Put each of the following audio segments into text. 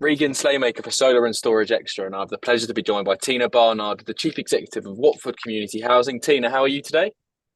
Regan Slaymaker for Solar&StorageXtra, and I have the pleasure to be joined by Tina Barnard, the Chief Executive of Watford Community Housing. Tina, how are you today?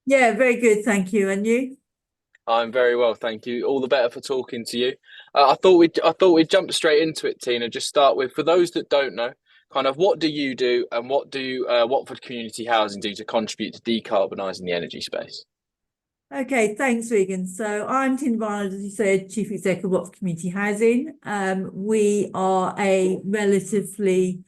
Yeah, very good, thank you. And you? I'm very well, thank you. All the better for talking to you. I thought we'd jump straight into it, Tina. Just start with, for those that don't know, kind of what do you do and what do Watford Community Housing do to contribute to decarbonising the energy space? Okay, thanks, Regan. So I'm Tina Barnard, as you said, Chief Executive of Watford Community Housing. We are a relatively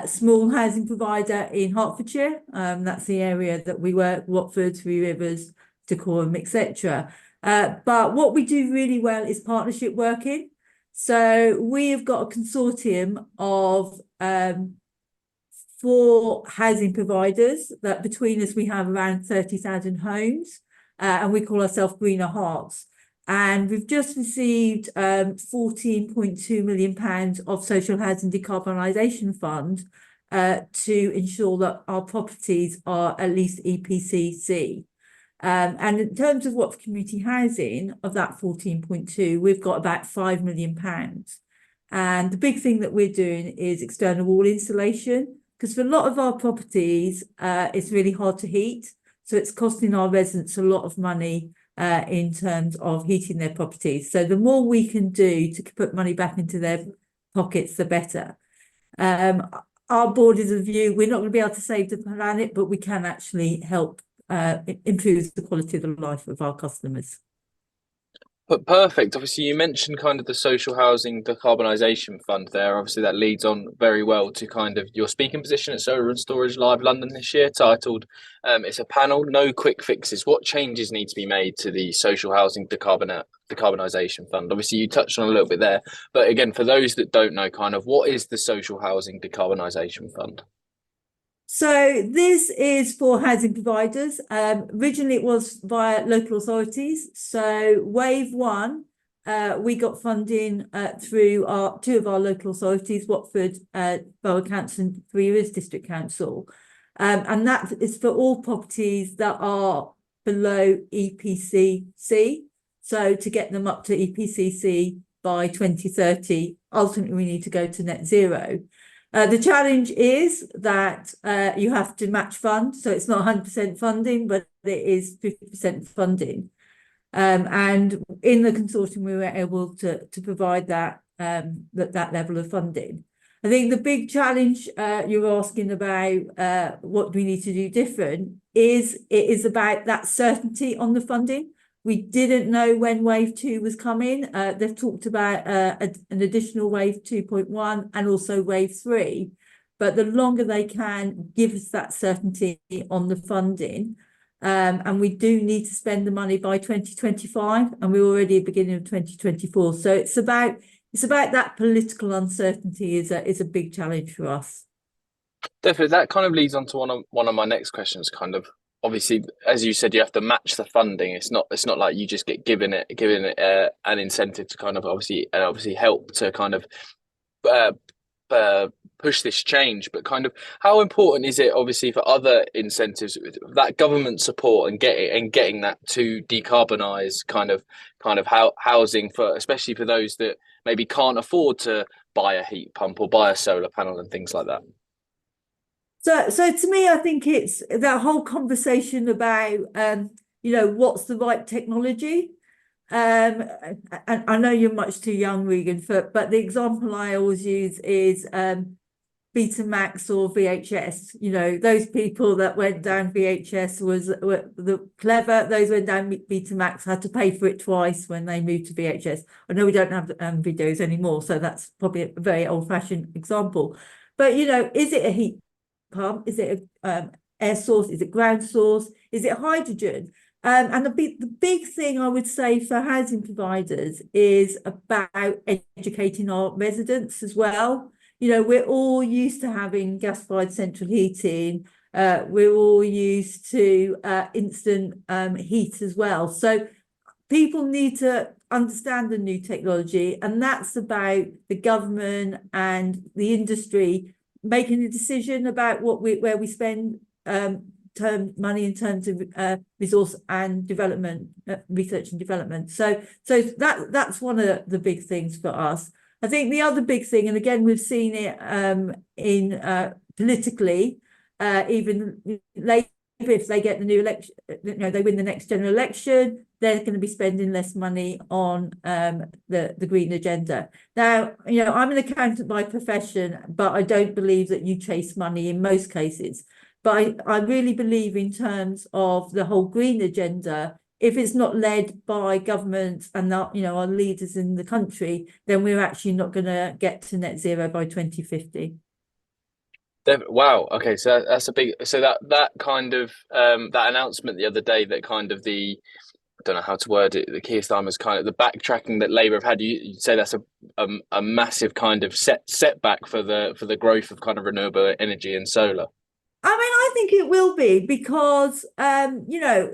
small housing provider in Hertfordshire. That's the area that we work, Watford, Three Rivers, Decarb, etc. But what we do really well is partnership working. So we have got a consortium of 4 housing providers that between us we have around 30,000 homes. And we call ourselves Greener Hearts. And we've just received £14.2 million of Social Housing Decarbonisation Fund to ensure that our properties are at least EPC-C. And in terms of Watford Community Housing, of that 14.2, we've got about £5 million. And the big thing that we're doing is external wall insulation, because for a lot of our properties, it's really hard to heat. So it's costing our residents a lot of money in terms of heating their properties. So the more we can do to put money back into their pockets, the better. Our board is of view, we're not going to be able to save the planet, but we can actually help improve the quality of the life of our customers. But perfect. Obviously, you mentioned kind of the Social Housing Decarbonisation Fund there. Obviously, that leads on very well to kind of your speaking position at Solar and Storage Live London this year, titled it's a panel, no quick fixes. What changes need to be made to the Social Housing Decarbonisation Fund? Obviously, you touched on a little bit there. But again, for those that don't know, kind of what is the Social Housing Decarbonisation Fund? So this is for housing providers. Originally, it was via local authorities. So wave one, we got funding through 2 of our local authorities, Watford Borough Council and Three Rivers District Council. And that is for all properties that are below EPC-C. So to get them up to EPC-C by 2030, ultimately we need to go to net zero. The challenge is that you have to match fund, so it's not 100% funding, but it is 50% funding. And in the consortium, we were able to provide that level of funding. I think the big challenge you're asking about what we need to do different is about that certainty on the funding. We didn't know when wave 2 was coming. They've talked about an additional wave 2.1 and also wave 3. But the longer they can give us that certainty on the funding, and we do need to spend the money by 2025, and we're already at the beginning of 2024. So it's about that political uncertainty is a big challenge for us. Definitely, that kind of leads on to one of my next questions, kind of. Obviously, as you said, you have to match the funding. It's not like you just get given it an incentive to kind of obviously help to kind of push this change. But kind of how important is it, obviously, for other incentives, that government support and getting that to decarbonise kind of housing for, especially for those that maybe can't afford to buy a heat pump or buy a solar panel and things like that. So to me, I think it's that whole conversation about, what's the right technology. And I know you're much too young, Regan, but the example I always use is Betamax or VHS. You know, those people that went down VHS were the clever. Those went down Betamax had to pay for it twice when they moved to VHS. I know we don't have videos anymore, so that's probably a very old-fashioned example. But, is it a heat pump? Is it a air source? Is it ground source? Is it hydrogen? And the big thing I would say for housing providers is about educating our residents as well. We're all used to having gas-fired central heating. We're all used to instant heat as well. So people need to understand the new technology, and that's about the government and the industry making a decision about where we spend money in terms of resource and development, research and development. So that's one of the big things for us. I think the other big thing, and again, we've seen it in politically, even Labour, if they get the new election, they win the next general election, they're going to be spending less money on the green agenda. Now, I'm an accountant by profession, but I don't believe that you chase money in most cases. But I really believe in terms of the whole green agenda, if it's not led by government and our leaders in the country, then we're actually not going to get to net zero by 2050. Wow. Okay. So that's a big. So that kind of that announcement the other day, that kind of I don't know how to word it. The Keir Starmer's kind of the backtracking that Labour have had. You'd say that's a massive kind of setback for the growth of kind of renewable energy and solar. I mean, I think it will be because, a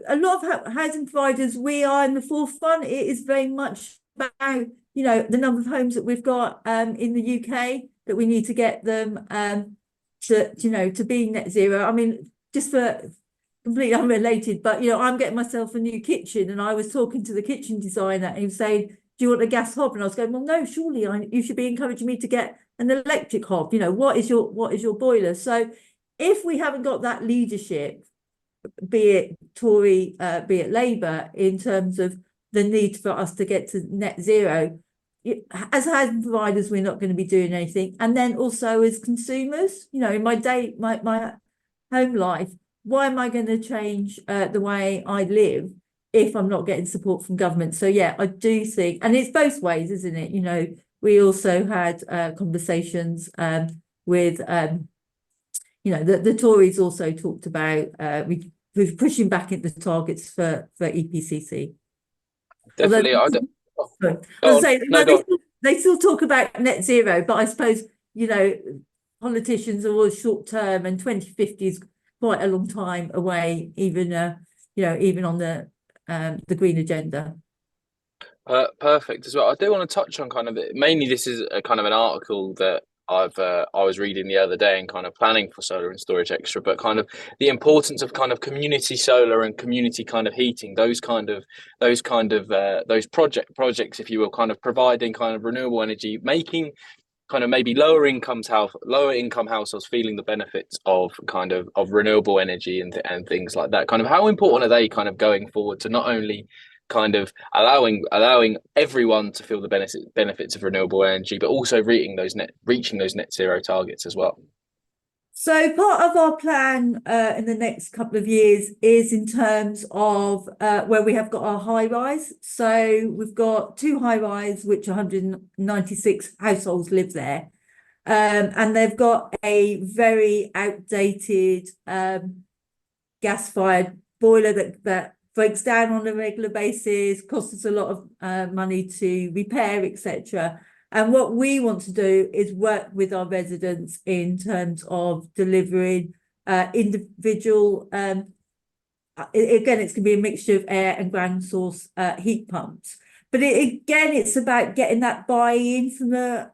lot of housing providers, we are in the forefront. It is very much about, the number of homes that we've got in the UK, that we need to get them to be net zero. I mean, just for completely unrelated, but, I'm getting myself a new kitchen, and I was talking to the kitchen designer, and he was saying, do you want a gas hob? And I was going, well, no, surely you should be encouraging me to get an electric hob. What is your boiler? So if we haven't got that leadership, be it Tory, be it Labour, in terms of the need for us to get to net zero, as housing providers, we're not going to be doing anything. And then also as consumers, in my home life, why am I going to change the way I live if I'm not getting support from government? So yeah, I do think, and it's both ways, isn't it? We also had conversations with the Tories also talked about we're pushing back at the targets for EPCC. Definitely. I Go was on. saying, No, go on. they still talk about net zero, but I suppose politicians are always short term, and 2050 is quite a long time away, even even on the green agenda. Perfect as well. I do want to touch on kind of mainly this is a kind of an article that I was reading the other day and kind of planning for Solar and Storage Extra, but kind of the importance of kind of community solar and community kind of heating, those projects, if you will, kind of providing kind of renewable energy, making kind of maybe lower income households feeling the benefits of kind of renewable energy and things like that. Kind of how important are they kind of going forward to not only kind of allowing everyone to feel the benefits of renewable energy, but also reaching those net zero targets as well? So part of our plan in the next couple of years is in terms of where we have got our high rise. So we've got 2 high rise, which 196 households live there. And they've got a very outdated gas-fired boiler that breaks down on a regular basis, costs us a lot of money to repair, etc. And what we want to do is work with our residents in terms of delivering individual, again, it's going to be a mixture of air and ground source heat pumps. But it's about getting that buy-in from the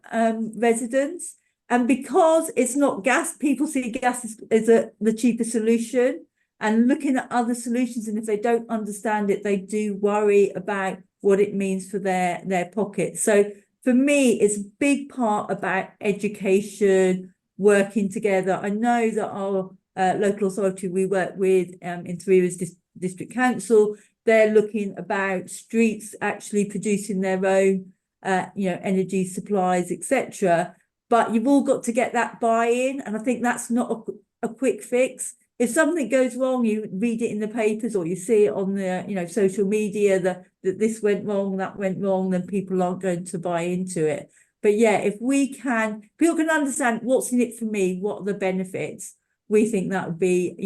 residents. And because it's not gas, people see gas as the cheaper solution, and looking at other solutions. And if they don't understand it, they do worry about what it means for their pockets. So for me, it's a big part about education, working together. I know that our local authority we work with in Three Rivers District Council, they're looking about streets actually producing their own energy supplies, etc. But you've all got to get that buy-in, and I think that's not a quick fix. If something goes wrong, you read it in the papers or you see it on the social media that this went wrong, that went wrong, then people aren't going to buy into it. But yeah, if people can understand what's in it for me, what are the benefits, we think that would be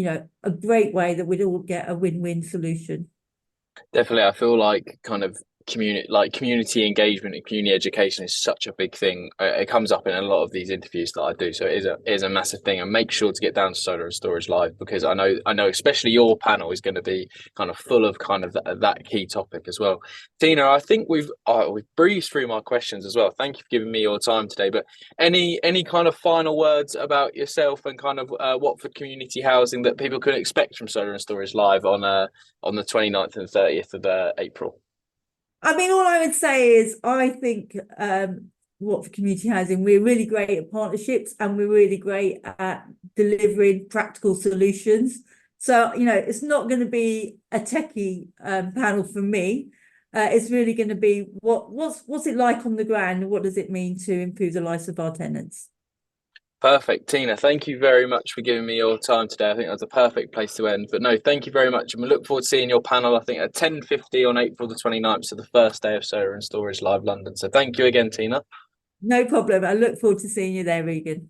a great way that we'd all get a win-win solution. Definitely, I feel like kind of community engagement and community education is such a big thing. It comes up in a lot of these interviews that I do, so it is a massive thing. And make sure to get down to Solar and Storage Live, because I know especially your panel is going to be kind of full of kind of that key topic as well. Tina, I think we've breezed through my questions as well. Thank you for giving me your time today. But any kind of final words about yourself and kind of Watford Community Housing that people could expect from Solar and Storage Live on the 29th and 30th of April? I mean, all I would say is I think Watford Community Housing, we're really great at partnerships and we're really great at delivering practical solutions. So, you know, it's not going to be a techie panel for me. It's really going to be what's it like on the ground and what does it mean to improve the lives of our tenants? Perfect, Tina. Thank you very much for giving me your time today. I think that's a perfect place to end. But no, thank you very much. And we look forward to seeing your panel, I think, at 10:50 on April the 29th, so the first day of Solar and Storage Live London. So thank you again, Tina. No problem. I look forward to seeing you there, Regan.